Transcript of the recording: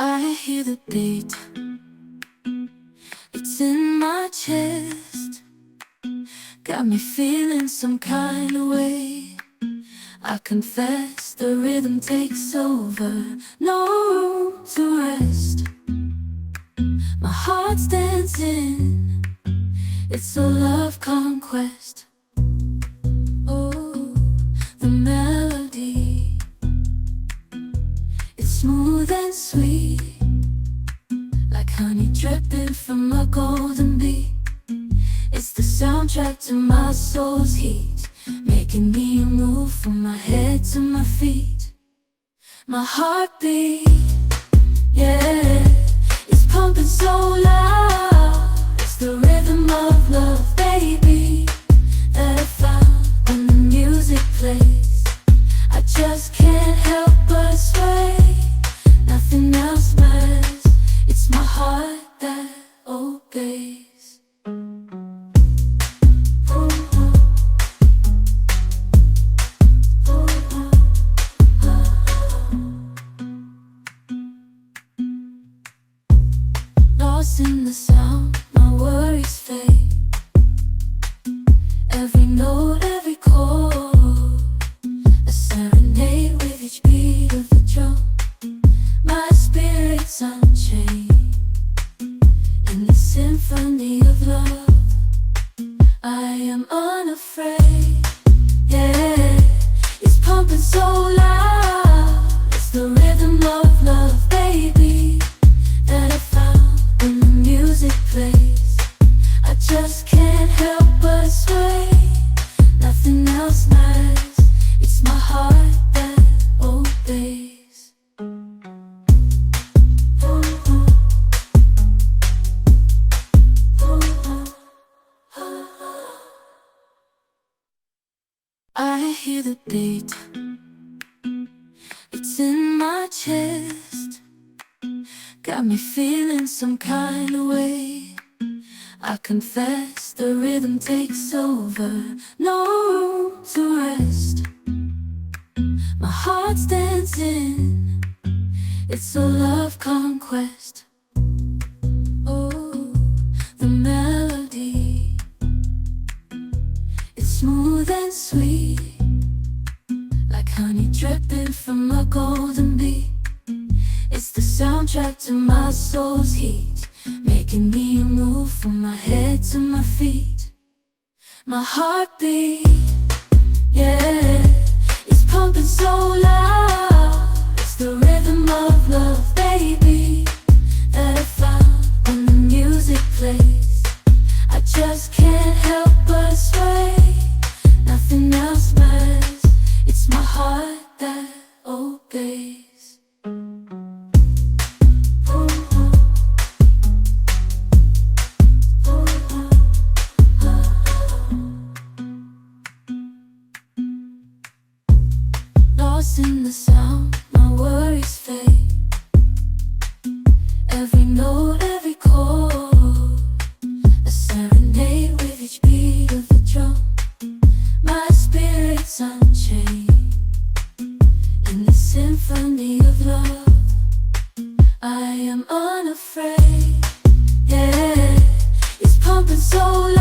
I hear the beat, it's in my chest. Got me feeling some kind of way. I confess the rhythm takes over, no room to rest. My heart's dancing, it's a love conquest. Oh, the melody, it's smooth and sweet, like honey dripping from a golden bee. It's the soundtrack to my soul's heat, making me move from my head to my feet. My heartbeat, yeah, it's pumping so loud. It's the rhythm of love, baby, that I found when the music plays. I just can't help but sway. Nothing else matters, it's my heart that obeys. Lost in the sound, my worries fade. Every note, every chord, a serenade with each beat of the drum. My spirit's unchained in the symphony of love. I am unafraid, yeah, it's pumping so loud. It's the rhythm of love, baby, that I found when the music plays. I just can't help but sway. Nothing else matters, it's my heart that obeys. I hear the beat, it's in my chest. Got me feeling some kind of way. I confess the rhythm takes over, no room to rest. My heart's dancing, it's a love conquest. Oh, the melody, it's smooth and sweet, like honey dripping from a golden bee. It's the soundtrack to my soul's heat, making me move from my head to my feet. My heartbeat, yeah, it's pumping so loud. It's the rhythm of love, baby, that I found when the music plays. I just can't help but sway. Nothing else matters, it's my heart that obeys. Lost in the sound, my worries fade. Every note, every chord, a serenade with each beat of the drum. My spirit's unchained in the symphony of love. I am unafraid, yeah, it's pumping so loud.